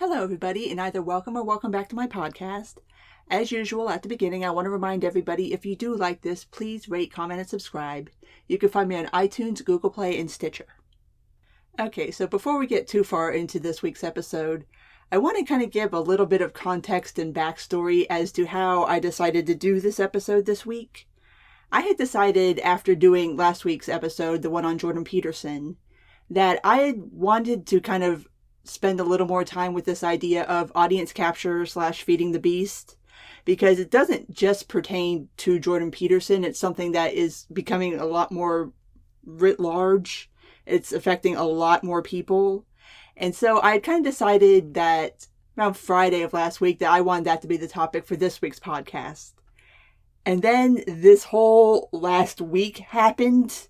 Hello, everybody, and either welcome or welcome back to my podcast. As usual, at the beginning, I want to remind everybody, if you do like this, please rate, comment, and subscribe. You can find me on iTunes, Google Play, and Stitcher. Okay, so before we get too far into this week's episode, I want to kind of give a little bit of context and backstory as to how I decided to do this episode this week. I had decided after doing last week's episode, the one on Jordan Peterson, that I had wanted to kind of spend a little more time with this idea of audience capture / feeding the beast, because it doesn't just pertain to Jordan Peterson. It's something that is becoming a lot more writ large. It's affecting a lot more people. And so I had kind of decided that around Friday of last week that I wanted that to be the topic for this week's podcast. And then this whole last week happened.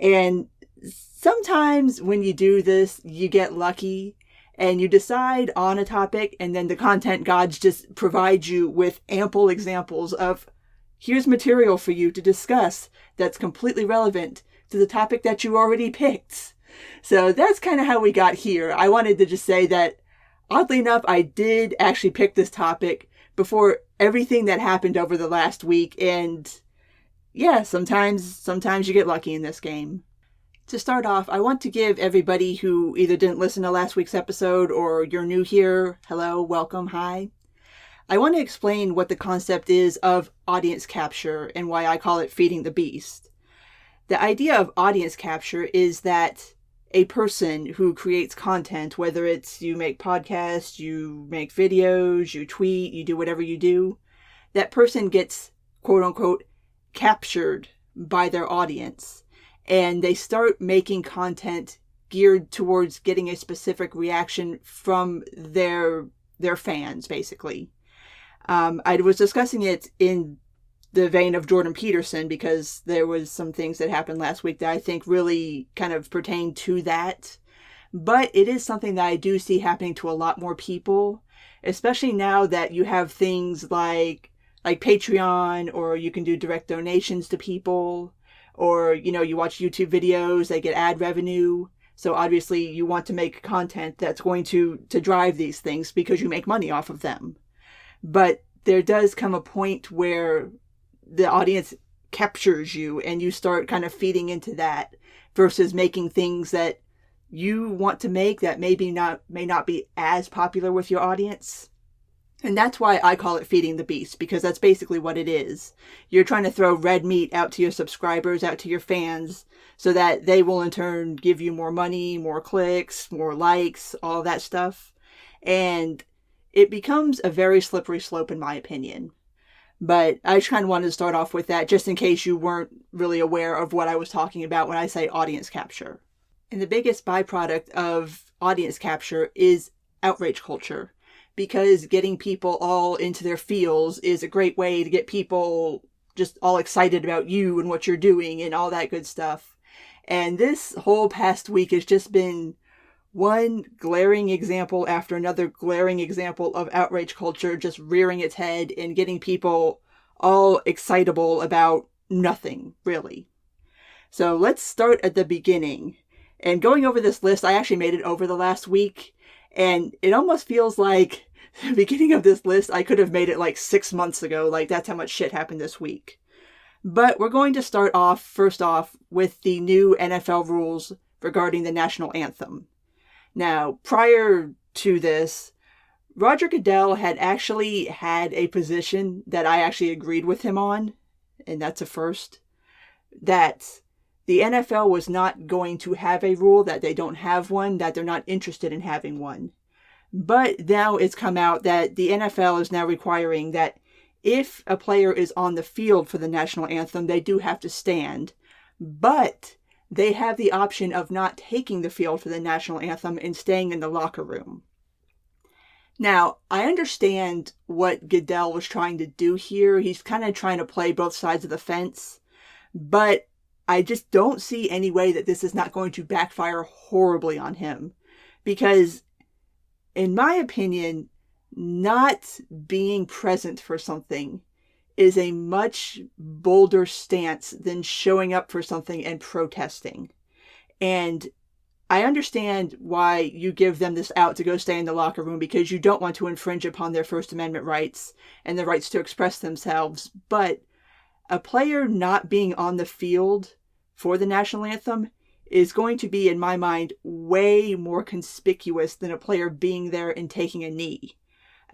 And sometimes when you do this, you get lucky and you decide on a topic, and then the content gods just provide you with ample examples of, here's material for you to discuss that's completely relevant to the topic that you already picked. So that's kind of how we got here. I wanted to just say that, oddly enough, I did actually pick this topic before everything that happened over the last week. And yeah, sometimes you get lucky in this game. To start off, I want to give everybody who either didn't listen to last week's episode or you're new here, hello, welcome, hi. I want to explain what the concept is of audience capture and why I call it feeding the beast. The idea of audience capture is that a person who creates content, whether it's you make podcasts, you make videos, you tweet, you do whatever you do, that person gets, quote unquote, captured by their audience. And they start making content geared towards getting a specific reaction from their fans, basically. I was discussing it in the vein of Jordan Peterson because there was some things that happened last week that I think really kind of pertain to that. But it is something that I do see happening to a lot more people, especially now that you have things like Patreon, or you can do direct donations to people. Or, you watch YouTube videos, they get ad revenue. So obviously you want to make content that's going to drive these things because you make money off of them. But there does come a point where the audience captures you and you start kind of feeding into that versus making things that you want to make that may not be as popular with your audience. And that's why I call it feeding the beast, because that's basically what it is. You're trying to throw red meat out to your subscribers, out to your fans, so that they will in turn give you more money, more clicks, more likes, all that stuff. And it becomes a very slippery slope in my opinion. But I just kind of wanted to start off with that, just in case you weren't really aware of what I was talking about when I say audience capture. And the biggest byproduct of audience capture is outrage culture. Because getting people all into their feels is a great way to get people just all excited about you and what you're doing and all that good stuff. And this whole past week has just been one glaring example after another glaring example of outrage culture just rearing its head and getting people all excitable about nothing, really. So let's start at the beginning. And going over this list, I actually made it over the last week. And it almost feels like the beginning of this list, I could have made it like 6 months ago. Like, that's how much shit happened this week. But we're going to start off, first off, with the new NFL rules regarding the national anthem. Now, prior to this, Roger Goodell had actually had a position that I actually agreed with him on, and that's a first, that the NFL was not going to have a rule, that they don't have one, that they're not interested in having one. But now it's come out that the NFL is now requiring that if a player is on the field for the national anthem, they do have to stand. But they have the option of not taking the field for the national anthem and staying in the locker room. Now, I understand what Goodell was trying to do here. He's kind of trying to play both sides of the fence. But I just don't see any way that this is not going to backfire horribly on him. Because, in my opinion, not being present for something is a much bolder stance than showing up for something and protesting. And I understand why you give them this out to go stay in the locker room because you don't want to infringe upon their First Amendment rights and the rights to express themselves. But a player not being on the field for the national anthem is going to be, in my mind, way more conspicuous than a player being there and taking a knee.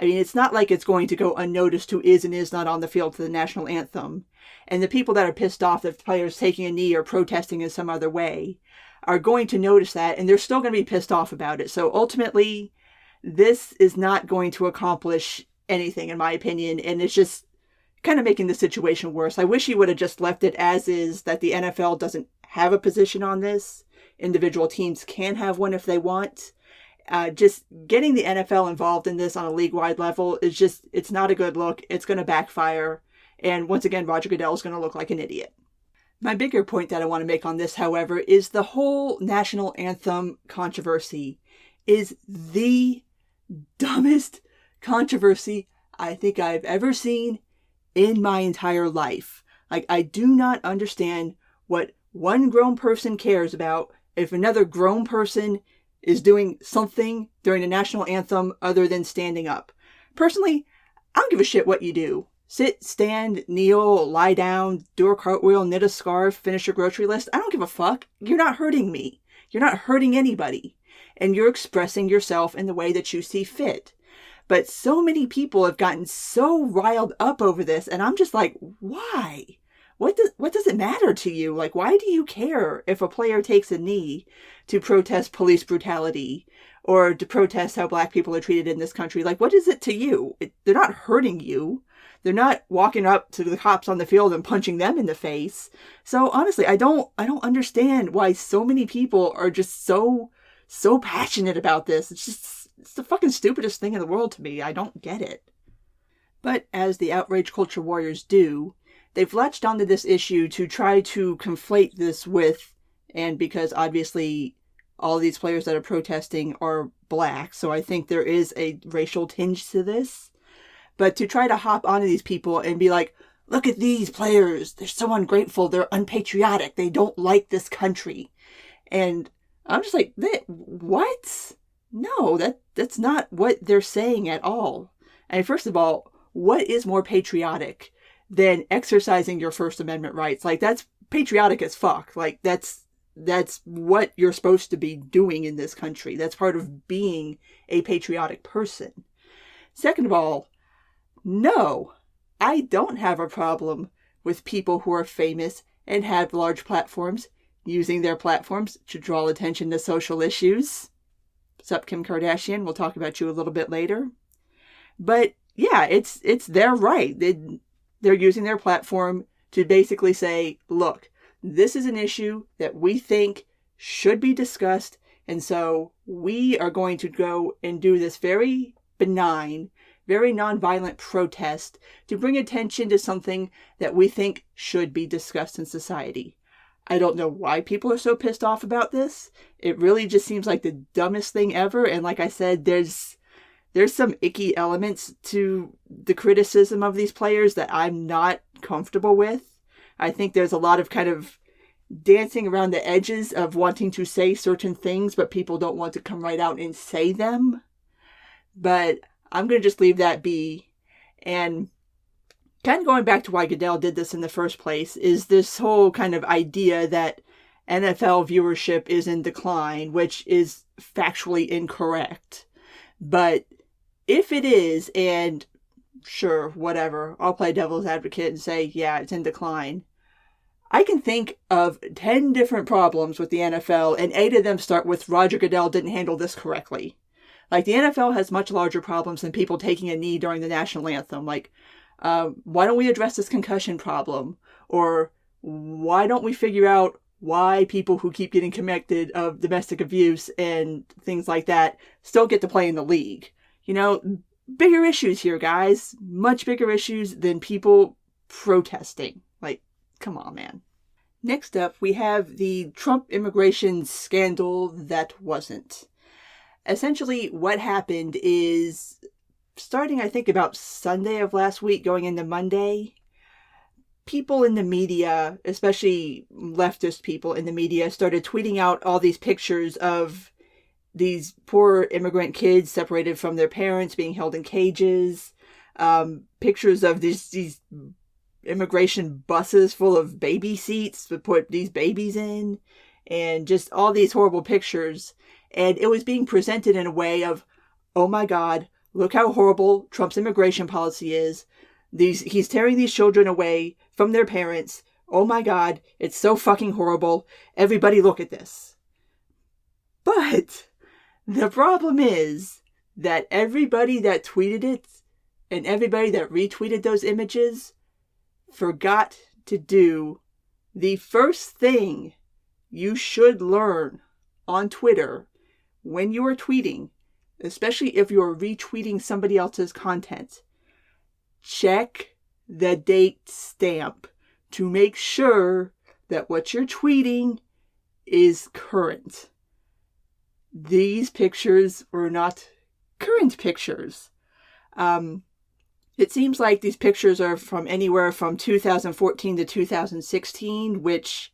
I mean, it's not like it's going to go unnoticed who is and is not on the field for the national anthem. And the people that are pissed off that the player's taking a knee or protesting in some other way are going to notice that, and they're still going to be pissed off about it. So ultimately, this is not going to accomplish anything, in my opinion, and it's just kind of making the situation worse. I wish he would have just left it as is, that the NFL doesn't have a position on this. Individual teams can have one if they want. Just getting the NFL involved in this on a league-wide level is just, it's not a good look. It's going to backfire. And once again, Roger Goodell is going to look like an idiot. My bigger point that I want to make on this, however, is the whole national anthem controversy is the dumbest controversy I think I've ever seen in my entire life. Like, I do not understand what one grown person cares about if another grown person is doing something during the national anthem other than standing up. Personally, I don't give a shit what you do. Sit, stand, kneel, lie down, do a cartwheel, knit a scarf, finish your grocery list. I don't give a fuck. You're not hurting me. You're not hurting anybody. And you're expressing yourself in the way that you see fit. But so many people have gotten so riled up over this, and I'm just like, why? What does it matter to you? Like, why do you care if a player takes a knee to protest police brutality or to protest how black people are treated in this country? Like, what is it to you? They're not hurting you. They're not walking up to the cops on the field and punching them in the face. So honestly, I don't understand why so many people are just so passionate about this. It's the fucking stupidest thing in the world to me. I don't get it. But as the outrage culture warriors do, they've latched onto this issue to try to conflate this with, and because obviously all these players that are protesting are black, so I think there is a racial tinge to this. But to try to hop onto these people and be like, look at these players. They're so ungrateful. They're unpatriotic. They don't like this country. And I'm just like, what? No, that's not what they're saying at all. And first of all, what is more patriotic than exercising your First Amendment rights? Like, that's patriotic as fuck. Like, that's what you're supposed to be doing in this country. That's part of being a patriotic person. Second of all, no, I don't have a problem with people who are famous and have large platforms using their platforms to draw attention to social issues. Sup, Kim Kardashian? We'll talk about you a little bit later. But yeah, it's their right. They're using their platform to basically say, look, this is an issue that we think should be discussed, and so we are going to go and do this very benign, very nonviolent protest to bring attention to something that we think should be discussed in society. I don't know why people are so pissed off about this. It really just seems like the dumbest thing ever. And like I said, there's some icky elements to the criticism of these players that I'm not comfortable with. I think there's a lot of kind of dancing around the edges of wanting to say certain things, but people don't want to come right out and say them. But I'm going to just leave that be. And kind of going back to why Goodell did this in the first place is this whole kind of idea that NFL viewership is in decline, which is factually incorrect. But if it is, and sure, whatever, I'll play devil's advocate and say, yeah, it's in decline. I can think of 10 different problems with the NFL, and 8 of them start with Roger Goodell didn't handle this correctly. Like, the NFL has much larger problems than people taking a knee during the national anthem. Like, why don't we address this concussion problem? Or why don't we figure out why people who keep getting convicted of domestic abuse and things like that still get to play in the league? You know, bigger issues here, guys. Much bigger issues than people protesting. Like, come on, man. Next up, we have the Trump immigration scandal that wasn't. Essentially, what happened is, starting, I think, about Sunday of last week, going into Monday, people in the media, especially leftist people in the media, started tweeting out all these pictures of these poor immigrant kids separated from their parents, being held in cages, pictures of these immigration buses full of baby seats to put these babies in, and just all these horrible pictures. And it was being presented in a way of, oh my God, look how horrible Trump's immigration policy is. He's tearing these children away from their parents. Oh my God, it's so fucking horrible. Everybody look at this. But the problem is that everybody that tweeted it and everybody that retweeted those images forgot to do the first thing you should learn on Twitter when you are tweeting, especially if you're retweeting somebody else's content. Check the date stamp to make sure that what you're tweeting is current. These pictures were not current pictures. It seems like these pictures are from anywhere from 2014 to 2016, which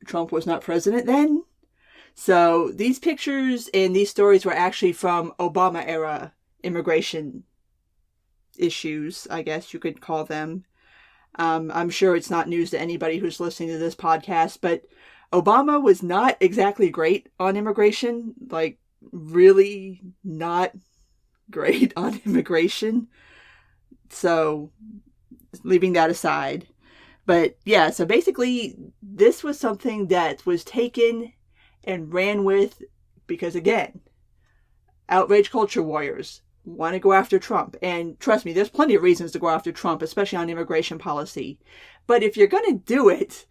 Trump was not president then. So these pictures and these stories were actually from Obama era immigration issues, I guess you could call them. I'm sure it's not news to anybody who's listening to this podcast, but Obama was not exactly great on immigration, like really not great on immigration. So leaving that aside. But yeah, so basically this was something that was taken and ran with because, again, outrage culture warriors want to go after Trump. And trust me, there's plenty of reasons to go after Trump, especially on immigration policy. But if you're going to do it,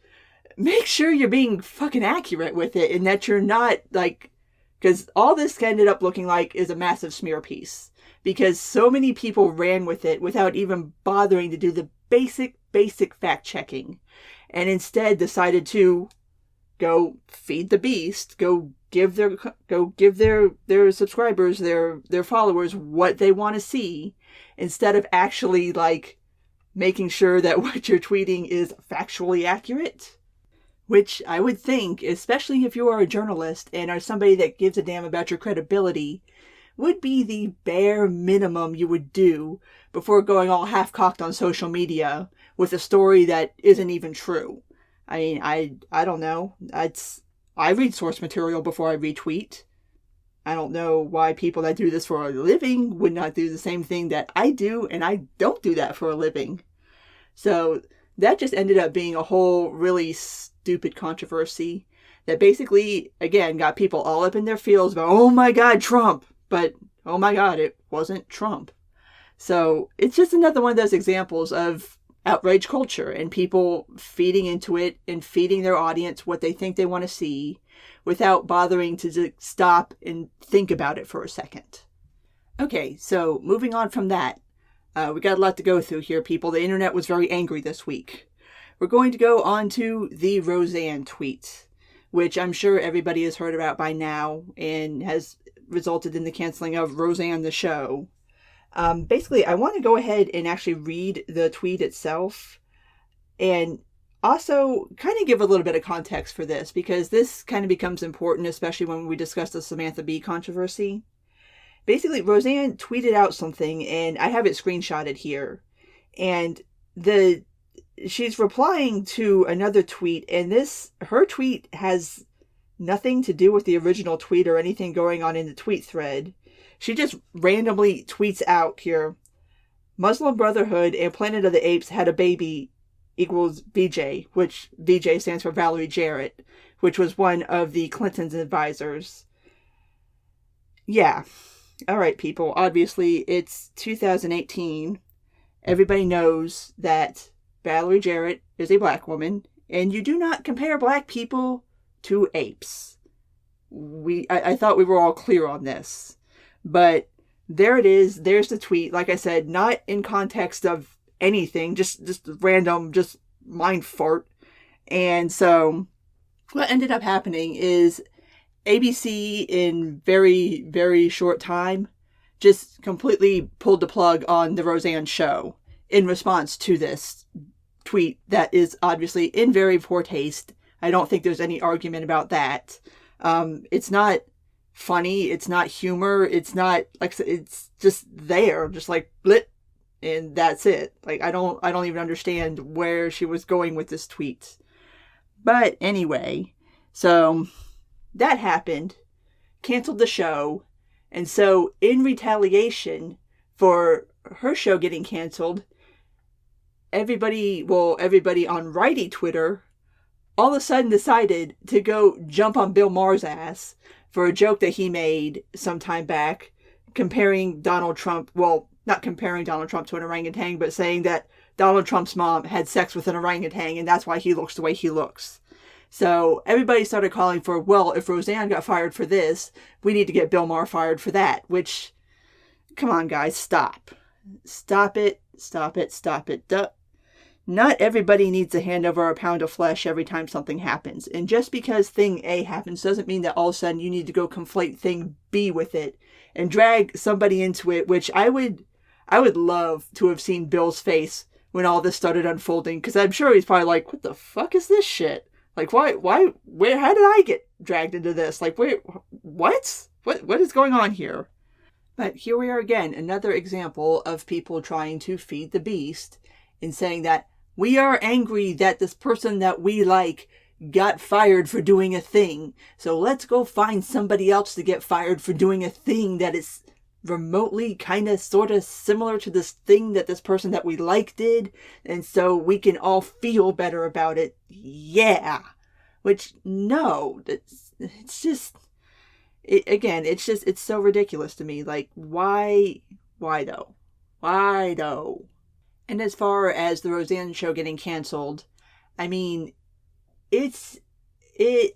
make sure you're being fucking accurate with it and that you're not like, because all this ended up looking like is a massive smear piece. Because so many people ran with it without even bothering to do the basic fact checking, and instead decided to go feed the beast, go give their subscribers, their followers what they want to see, instead of actually like making sure that what you're tweeting is factually accurate. Which I would think, especially if you are a journalist and are somebody that gives a damn about your credibility, would be the bare minimum you would do before going all half-cocked on social media with a story that isn't even true. I mean, I don't know. I read source material before I retweet. I don't know why people that do this for a living would not do the same thing that I do, and I don't do that for a living. So that just ended up being a whole really stupid controversy that basically, again, got people all up in their feels about, oh my God, Trump! But, oh my God, it wasn't Trump. So it's just another one of those examples of outrage culture and people feeding into it and feeding their audience what they think they want to see without bothering to stop and think about it for a second. Okay, so moving on from that, we got a lot to go through here, people. The internet was very angry this week. We're going to go on to the Roseanne tweet, which I'm sure everybody has heard about by now and has resulted in the canceling of Roseanne the show. Basically, I want to go ahead and actually read the tweet itself and also kind of give a little bit of context for this, because this kind of becomes important, especially when we discuss the Samantha Bee controversy. Basically, Roseanne tweeted out something, and I have it screenshotted here, and she's replying to another tweet, and her tweet has nothing to do with the original tweet or anything going on in the tweet thread. She just randomly tweets out here, Muslim Brotherhood and Planet of the Apes had a baby equals VJ, which VJ stands for Valerie Jarrett, which was one of the Clinton's advisors. Yeah. All right, people. Obviously, it's 2018. Everybody knows that Valerie Jarrett is a black woman, and you do not compare black people to apes. I thought we were all clear on this. But there it is. There's the tweet. Like I said, not in context of anything. Just random, just mind fart. And so what ended up happening is ABC in very, very short time just completely pulled the plug on the Roseanne show in response to this tweet that is obviously in very poor taste. I don't think there's any argument about that. It's not funny. It's not humor. It's not like, it's just there, just like blip, and that's it. Like, I don't even understand where she was going with this tweet. But anyway, so that happened, canceled the show. And so in retaliation for her show getting canceled, everybody on righty Twitter all of a sudden decided to go jump on Bill Maher's ass for a joke that he made some time back, comparing Donald Trump, well, not comparing Donald Trump to an orangutan, but saying that Donald Trump's mom had sex with an orangutan and that's why he looks the way he looks. So everybody started calling for, well, if Roseanne got fired for this, we need to get Bill Maher fired for that, which, come on guys, stop. Stop it. Not everybody needs to hand over a pound of flesh every time something happens. And just because thing A happens doesn't mean that all of a sudden you need to go conflate thing B with it and drag somebody into it, which I would love to have seen Bill's face when all this started unfolding, because I'm sure he's probably like, what the fuck is this shit? Like, why, how did I get dragged into this? Like, wait, what is going on here? But here we are again, another example of people trying to feed the beast and saying that we are angry that this person that we like got fired for doing a thing. So let's go find somebody else to get fired for doing a thing that is remotely kind of sort of similar to this thing that this person that we like did. And so we can all feel better about it. Yeah. Which, no, it's just, it's so ridiculous to me. Like, why though? Why though? And as far as the Roseanne show getting canceled, I mean, it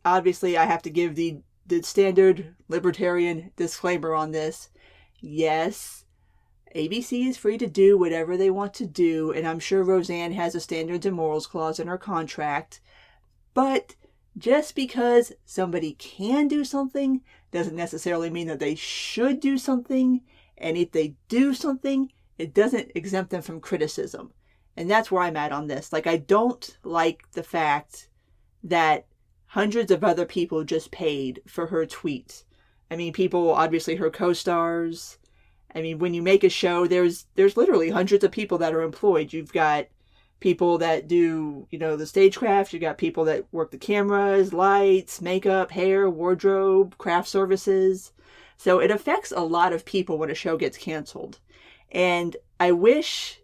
obviously, I have to give the standard libertarian disclaimer on this. Yes, ABC is free to do whatever they want to do, and I'm sure Roseanne has a standards and morals clause in her contract, but just because somebody can do something doesn't necessarily mean that they should do something, and if they do something, it doesn't exempt them from criticism. And that's where I'm at on this. Like, I don't like the fact that hundreds of other people just paid for her tweet. I mean, people, obviously her co-stars. I mean, when you make a show, there's literally hundreds of people that are employed. You've got people that do, the stagecraft. You've got people that work the cameras, lights, makeup, hair, wardrobe, craft services. So it affects a lot of people when a show gets canceled. And I wish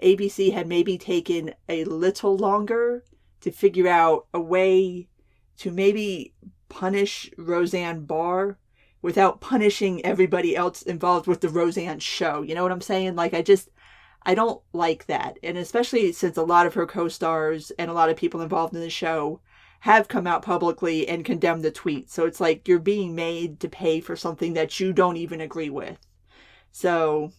ABC had maybe taken a little longer to figure out a way to maybe punish Roseanne Barr without punishing everybody else involved with the Roseanne show. You know what I'm saying? Like, I don't like that. And especially since a lot of her co-stars and a lot of people involved in the show have come out publicly and condemned the tweet. So it's like you're being made to pay for something that you don't even agree with. So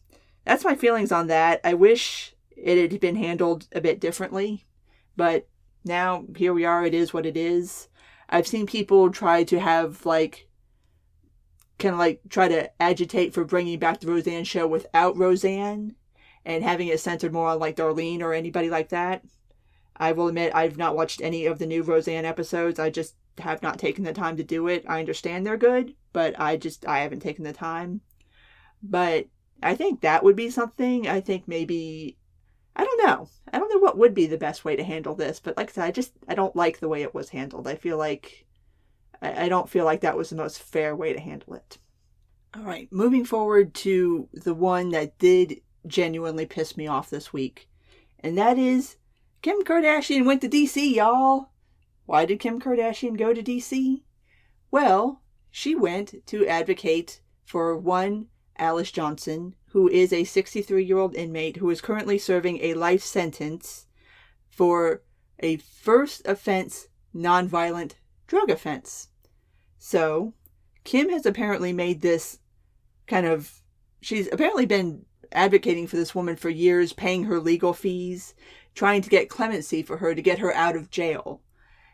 that's my feelings on that. I wish it had been handled a bit differently, but now here we are. It is what it is. I've seen people try to have try to agitate for bringing back the Roseanne show without Roseanne and having it centered more on like Darlene or anybody like that. I will admit I've not watched any of the new Roseanne episodes. I just have not taken the time to do it. I understand they're good, but I haven't taken the time. But I think that would be something. I think maybe, I don't know what would be the best way to handle this, but like I said, I don't like the way it was handled. I don't feel like that was the most fair way to handle it. All right, moving forward to the one that did genuinely piss me off this week, and that is Kim Kardashian went to DC, y'all. Why did Kim Kardashian go to DC? Well, she went to advocate for one Alice Johnson, who is a 63-year-old inmate who is currently serving a life sentence for a first offense nonviolent drug offense. So, Kim has apparently made this she's apparently been advocating for this woman for years, paying her legal fees, trying to get clemency for her to get her out of jail.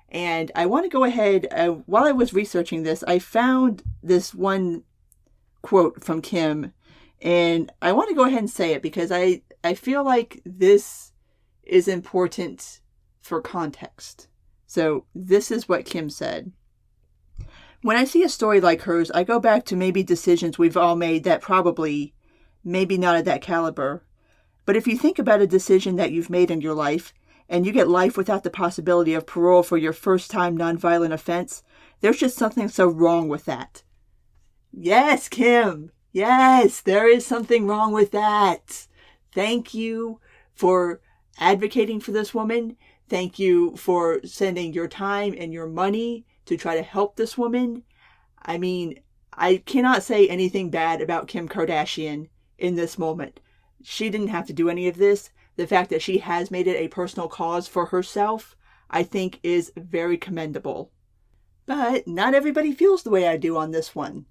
And I want to go ahead, while I was researching this, I found this one quote from Kim, and I want to go ahead and say it because I feel like this is important for context. So this is what Kim said. When I see a story like hers, I go back to maybe decisions we've all made that probably, maybe not at that caliber. But if you think about a decision that you've made in your life, and you get life without the possibility of parole for your first-time nonviolent offense, there's just something so wrong with that. Yes, Kim. Yes, there is something wrong with that. Thank you for advocating for this woman. Thank you for sending your time and your money to try to help this woman. I mean, I cannot say anything bad about Kim Kardashian in this moment. She didn't have to do any of this. The fact that she has made it a personal cause for herself, I think, is very commendable. But not everybody feels the way I do on this one.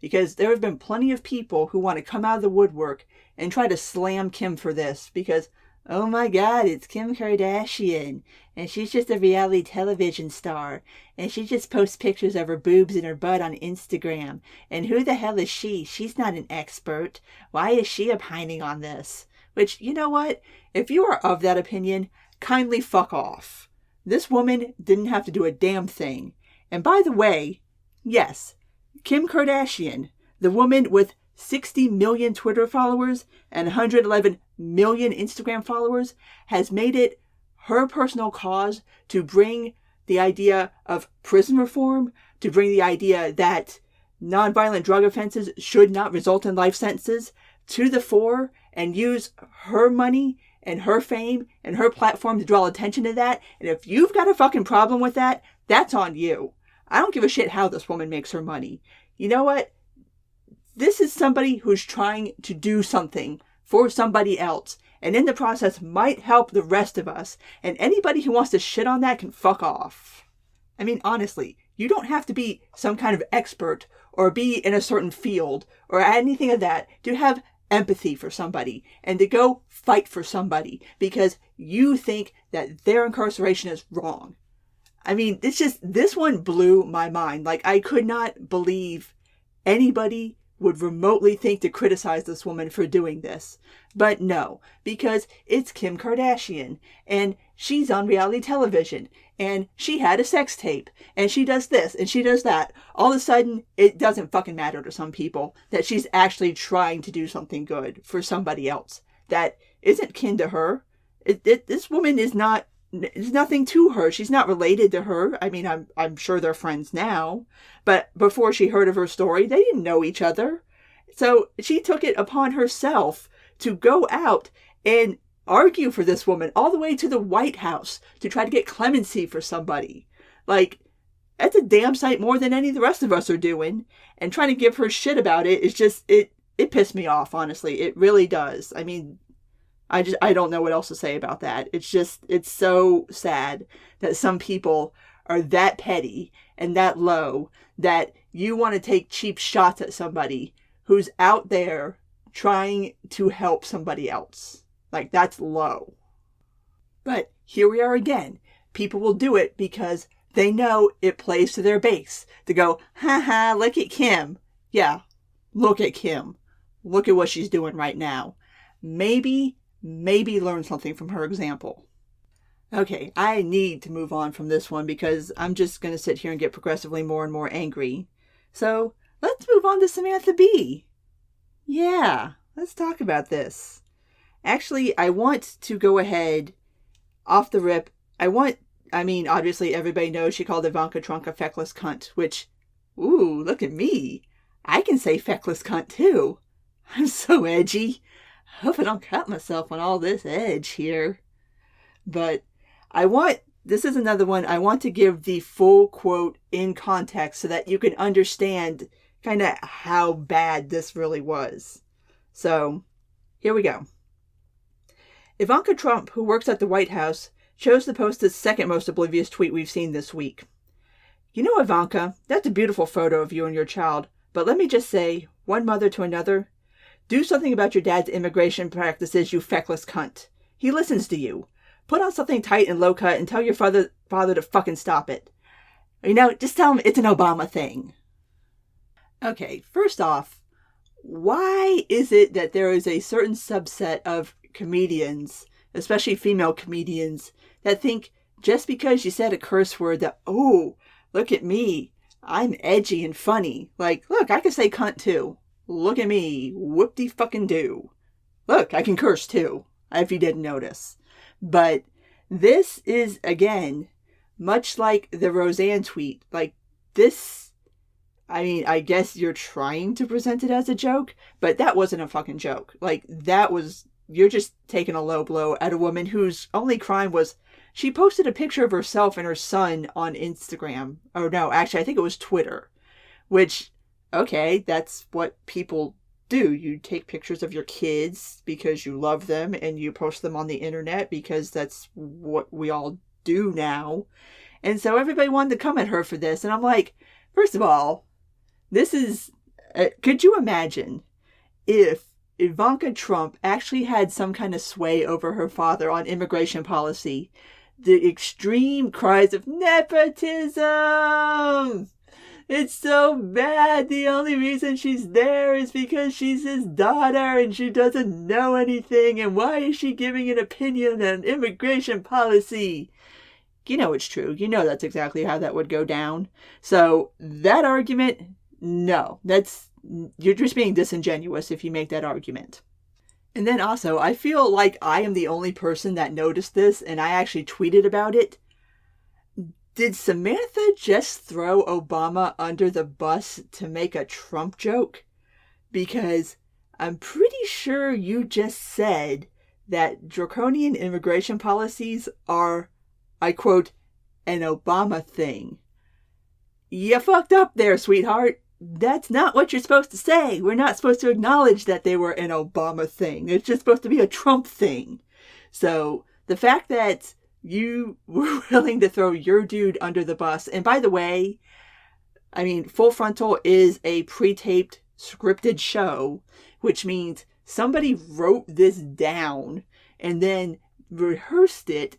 Because there have been plenty of people who want to come out of the woodwork and try to slam Kim for this. Because, oh my God, it's Kim Kardashian. And she's just a reality television star. And she just posts pictures of her boobs and her butt on Instagram. And who the hell is she? She's not an expert. Why is she opining on this? Which, you know what? If you are of that opinion, kindly fuck off. This woman didn't have to do a damn thing. And by the way, yes, Kim Kardashian, the woman with 60 million Twitter followers and 111 million Instagram followers, has made it her personal cause to bring the idea of prison reform, to bring the idea that nonviolent drug offenses should not result in life sentences to the fore, and use her money and her fame and her platform to draw attention to that. And if you've got a fucking problem with that, that's on you. I don't give a shit how this woman makes her money. You know what? This is somebody who's trying to do something for somebody else, and in the process might help the rest of us. And anybody who wants to shit on that can fuck off. I mean, honestly, you don't have to be some kind of expert or be in a certain field or anything of that to have empathy for somebody and to go fight for somebody because you think that their incarceration is wrong. I mean, this one blew my mind. Like, I could not believe anybody would remotely think to criticize this woman for doing this. But no, because it's Kim Kardashian, and she's on reality television, and she had a sex tape, and she does this, and she does that. All of a sudden, it doesn't fucking matter to some people that she's actually trying to do something good for somebody else that isn't kin to her. This woman is nothing to her. She's not related to her. I mean, I'm sure they're friends now, but before she heard of her story, they didn't know each other. So she took it upon herself to go out and argue for this woman all the way to the White House to try to get clemency for somebody. Like, that's a damn sight more than any of the rest of us are doing. And trying to give her shit about it is just, it pissed me off, honestly. It really does. I mean, I don't know what else to say about that. It's so sad that some people are that petty and that low that you want to take cheap shots at somebody who's out there trying to help somebody else. Like, that's low. But here we are again. People will do it because they know it plays to their base. To go, haha, look at Kim. Yeah, look at Kim. Look at what she's doing right now. Maybe learn something from her example. Okay, I need to move on from this one because I'm just going to sit here and get progressively more and more angry. So let's move on to Samantha Bee. Yeah, let's talk about this. Actually, I want to go ahead off the rip. Obviously everybody knows she called Ivanka Trump a feckless cunt, which, ooh, look at me. I can say feckless cunt too. I'm so edgy. I hope I don't cut myself on all this edge here. But this is another one, I want to give the full quote in context so that you can understand kind of how bad this really was. So, here we go. Ivanka Trump, who works at the White House, chose to post the second most oblivious tweet we've seen this week. You know, Ivanka, that's a beautiful photo of you and your child, but let me just say, one mother to another, do something about your dad's immigration practices, you feckless cunt. He listens to you. Put on something tight and low cut and tell your father to fucking stop it. You know, just tell him it's an Obama thing. Okay, first off, why is it that there is a certain subset of comedians, especially female comedians, that think just because you said a curse word that, oh, look at me, I'm edgy and funny. Like, look, I can say cunt too. Look at me, whoop-de-fucking-do. Look, I can curse too, if you didn't notice. But this is, again, much like the Roseanne tweet. Like, this, I mean, I guess you're trying to present it as a joke, but that wasn't a fucking joke. Like, that was, you're just taking a low blow at a woman whose only crime was she posted a picture of herself and her son on Instagram. Oh, no, actually, I think it was Twitter. Which, okay, that's what people do. You take pictures of your kids because you love them and you post them on the internet because that's what we all do now. And so everybody wanted to come at her for this. And I'm like, first of all, this is, could you imagine if Ivanka Trump actually had some kind of sway over her father on immigration policy? The extreme cries of nepotism! It's so bad. The only reason she's there is because she's his daughter and she doesn't know anything. And why is she giving an opinion on immigration policy? You know it's true. You know that's exactly how that would go down. So that argument, no. You're just being disingenuous if you make that argument. And then also, I feel like I am the only person that noticed this, and I actually tweeted about it. Did Samantha just throw Obama under the bus to make a Trump joke? Because I'm pretty sure you just said that draconian immigration policies are, I quote, an Obama thing. You fucked up there, sweetheart. That's not what you're supposed to say. We're not supposed to acknowledge that they were an Obama thing. It's just supposed to be a Trump thing. So the fact that you were willing to throw your dude under the bus, and by the way, I mean, Full Frontal is a pre-taped scripted show, which means somebody wrote this down and then rehearsed it,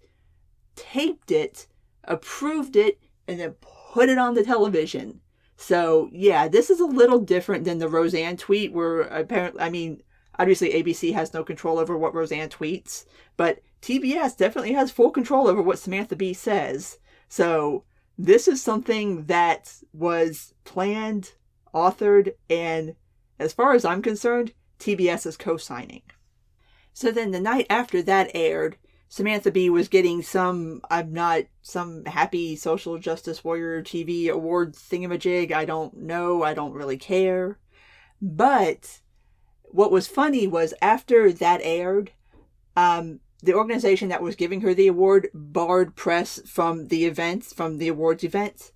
taped it, approved it, and then put it on the television. So, yeah, this is a little different than the Roseanne tweet where apparently, I mean, obviously ABC has no control over what Roseanne tweets, but TBS definitely has full control over what Samantha Bee says. So, this is something that was planned, authored, and as far as I'm concerned, TBS is co-signing. So then the night after that aired, Samantha Bee was getting some happy social justice warrior TV award thingamajig. I don't know. I don't really care. But what was funny was after that aired, the organization that was giving her the award barred press from the events, from the awards events.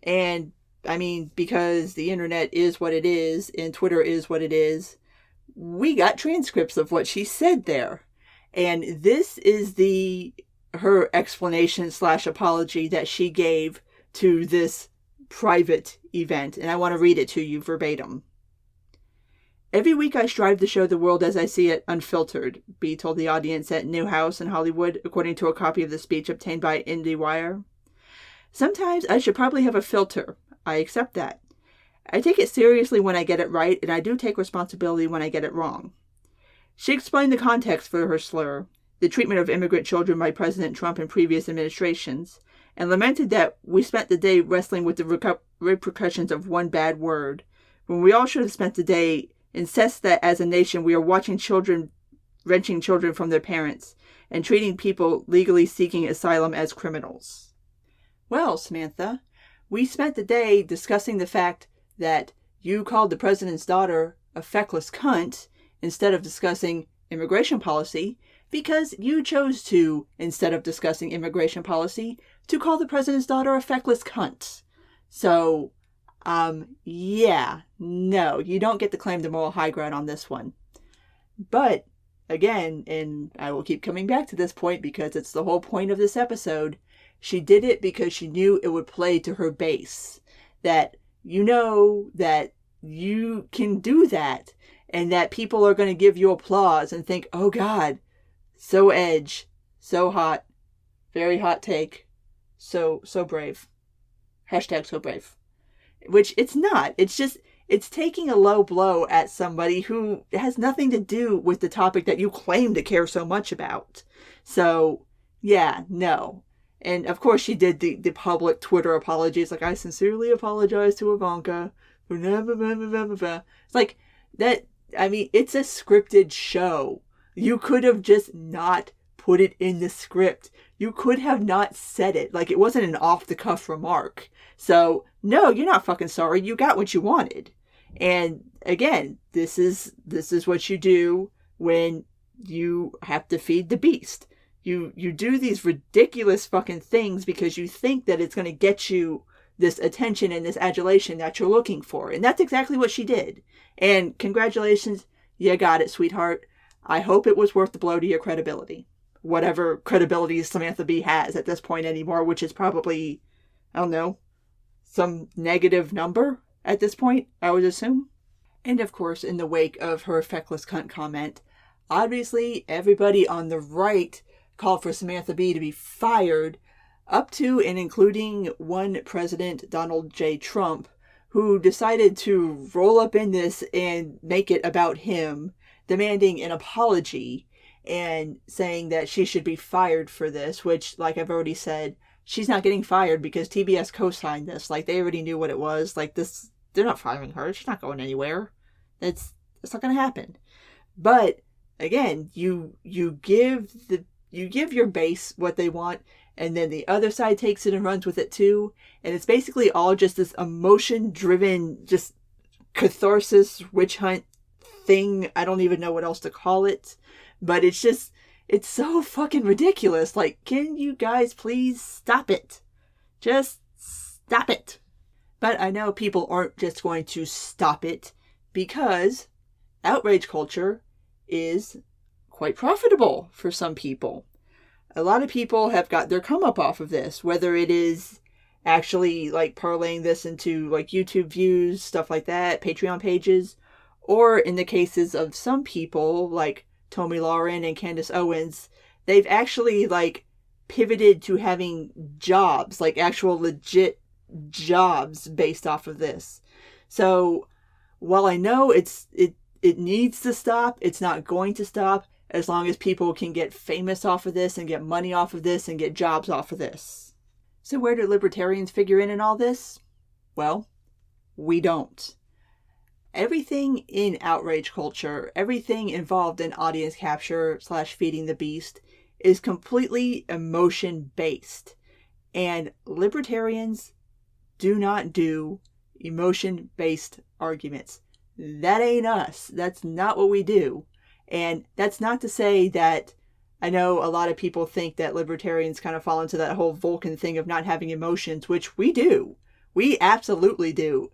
And I mean, because the internet is what it is and Twitter is what it is, we got transcripts of what she said there. And this is her explanation / apology that she gave to this private event. And I want to read it to you verbatim. Every week I strive to show the world as I see it, unfiltered, Bee told the audience at New House in Hollywood, according to a copy of the speech obtained by IndieWire. Sometimes I should probably have a filter. I accept that. I take it seriously when I get it right, and I do take responsibility when I get it wrong. She explained the context for her slur, the treatment of immigrant children by President Trump and previous administrations, and lamented that we spent the day wrestling with the repercussions of one bad word, when we all should have spent the day incensed that as a nation we are watching children, wrenching children from their parents, and treating people legally seeking asylum as criminals. Well, Samantha, we spent the day discussing the fact that you called the president's daughter a feckless cunt, instead of discussing immigration policy, because you chose to, instead of discussing immigration policy, to call the president's daughter a feckless cunt. So, yeah, no, you don't get to claim the moral high ground on this one. But, again, and I will keep coming back to this point because it's the whole point of this episode, she did it because she knew it would play to her base. That you know that you can do that. And that people are going to give you applause and think, oh God, so edge, so hot, very hot take, so brave. Hashtag so brave. Which it's not. It's it's taking a low blow at somebody who has nothing to do with the topic that you claim to care so much about. So, yeah, no. And of course she did the public Twitter apologies, like, I sincerely apologize to Ivanka for never, It's like, that, I mean, it's a scripted show. You could have just not put it in the script. You could have not said it. Like, it wasn't an off-the-cuff remark. So, no, you're not fucking sorry. You got what you wanted. And again, this is what you do when you have to feed the beast. You do these ridiculous fucking things because you think that it's going to get you this attention and this adulation that you're looking for. And that's exactly what she did. And congratulations, you got it, sweetheart. I hope it was worth the blow to your credibility. Whatever credibility Samantha Bee has at this point anymore, which is probably, I don't know, some negative number at this point, I would assume. And of course, in the wake of her feckless cunt comment, obviously everybody on the right called for Samantha Bee to be fired, up to and including one President Donald J. Trump, who decided to roll up in this and make it about him, demanding an apology and saying that she should be fired for this, which, like I've already said, she's not getting fired because TBS co-signed this. Like, they already knew what it was. Like, this, they're not firing her. She's not going anywhere. It's not going to happen. But again, you give your base what they want, and then the other side takes it and runs with it too. And it's basically all just this emotion-driven, just catharsis witch hunt thing. I don't even know what else to call it. But it's so fucking ridiculous. Like, can you guys please stop it? Just stop it. But I know people aren't just going to stop it because outrage culture is quite profitable for some people. A lot of people have got their come up off of this, whether it is actually like parlaying this into like YouTube views, stuff like that, Patreon pages, or in the cases of some people like Tommy Lauren and Candace Owens, they've actually like pivoted to having jobs, like actual legit jobs based off of this. So while I know it needs to stop, it's not going to stop as long as people can get famous off of this and get money off of this and get jobs off of this. So where do libertarians figure in all this? Well, we don't. Everything in outrage culture, everything involved in audience capture / feeding the beast is completely emotion-based. And libertarians do not do emotion-based arguments. That ain't us. That's not what we do. And that's not to say that I know a lot of people think that libertarians kind of fall into that whole Vulcan thing of not having emotions, which we do. We absolutely do.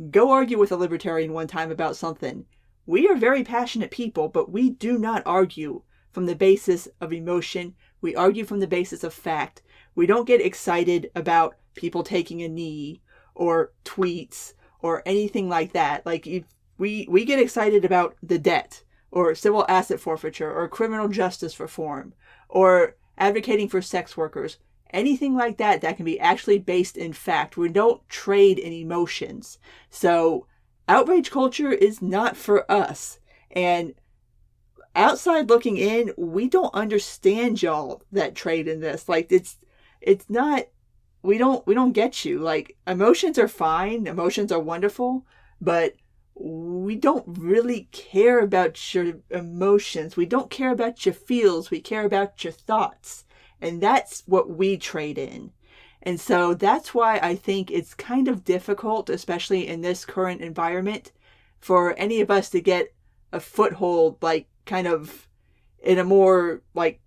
Go argue with a libertarian one time about something. We are very passionate people, but we do not argue from the basis of emotion. We argue from the basis of fact. We don't get excited about people taking a knee or tweets or anything like that. Like, if we get excited about the debt or civil asset forfeiture or criminal justice reform or advocating for sex workers. Anything like that can be actually based in fact. We don't trade in emotions. So outrage culture is not for us. And outside looking in, we don't understand y'all that trade in this. Like, it's not, we don't get you. Like, emotions are fine. Emotions are wonderful, but we don't really care about your emotions. We don't care about your feels. We care about your thoughts. And that's what we trade in. And so that's why I think it's kind of difficult, especially in this current environment, for any of us to get a foothold, like, kind of in a more, like,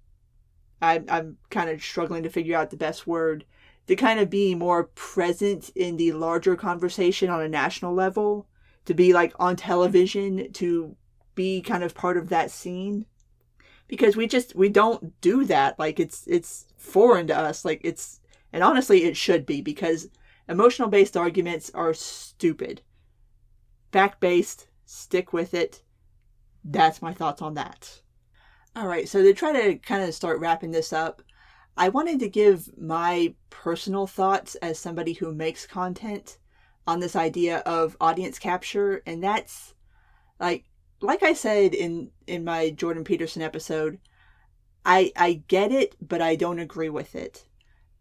I'm kind of struggling to figure out the best word, to kind of be more present in the larger conversation on a national level, to be like on television, to be kind of part of that scene. Because we don't do that. Like, it's foreign to us. Like, and honestly, it should be, because emotional-based arguments are stupid. Fact-based, stick with it. That's my thoughts on that. Alright, so to try to kind of start wrapping this up, I wanted to give my personal thoughts as somebody who makes content on this idea of audience capture, and that's like I said in my Jordan Peterson episode, I get it, but I don't agree with it.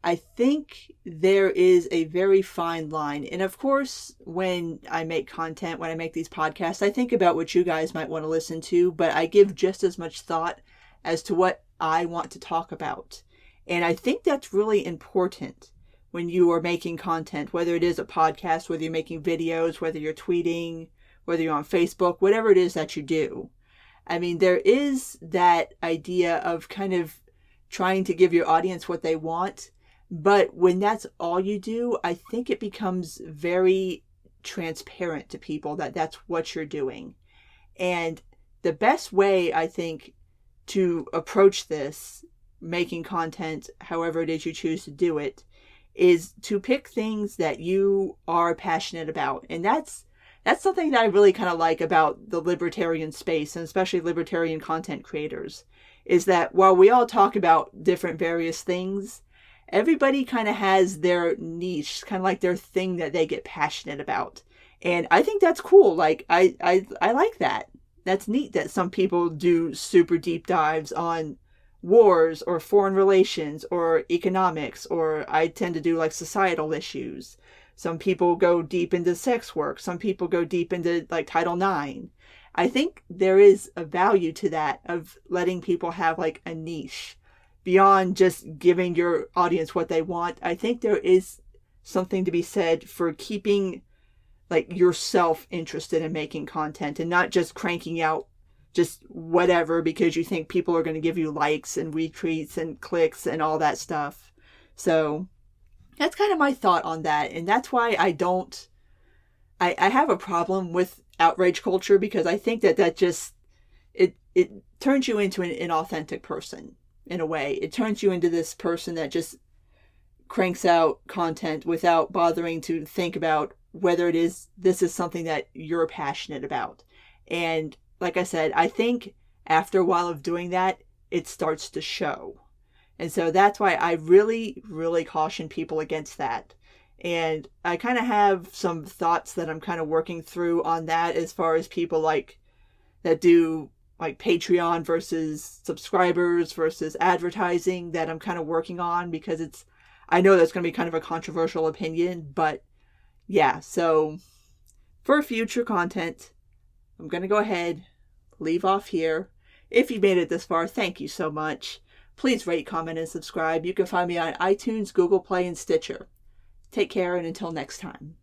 I think there is a very fine line. And of course, when I make content, when I make these podcasts, I think about what you guys might want to listen to, but I give just as much thought as to what I want to talk about. And I think that's really important when you are making content, whether it is a podcast, whether you're making videos, whether you're tweeting, whether you're on Facebook, whatever it is that you do. I mean, there is that idea of kind of trying to give your audience what they want. But when that's all you do, I think it becomes very transparent to people that that's what you're doing. And the best way, I think, to approach this, making content, however it is you choose to do it, is to pick things that you are passionate about. And that's something that I really kind of like about the libertarian space, and especially libertarian content creators, is that while we all talk about different various things, everybody kind of has their niche, kind of like their thing that they get passionate about. And I think that's cool. Like, I like that. That's neat that some people do super deep dives on wars or foreign relations or economics, or I tend to do like societal issues. Some people go deep into sex work. Some people go deep into like Title IX. I think there is a value to that, of letting people have like a niche beyond just giving your audience what they want. I think there is something to be said for keeping like yourself interested in making content and not just cranking out just whatever because you think people are going to give you likes and retweets and clicks and all that stuff. So that's kind of my thought on that. And that's why I have a problem with outrage culture, because I think that just, it turns you into an inauthentic person in a way. It turns you into this person that just cranks out content without bothering to think about whether this is something that you're passionate about. And like I said, I think after a while of doing that, it starts to show. And so that's why I really, really caution people against that. And I kind of have some thoughts that I'm kind of working through on that, as far as people like that do like Patreon versus subscribers versus advertising, that I'm kind of working on, because I know that's going to be kind of a controversial opinion, but yeah. So for future content, I'm going to go ahead, leave off here. If you made it this far, thank you so much. Please rate, comment, and subscribe. You can find me on iTunes, Google Play, and Stitcher. Take care, and until next time.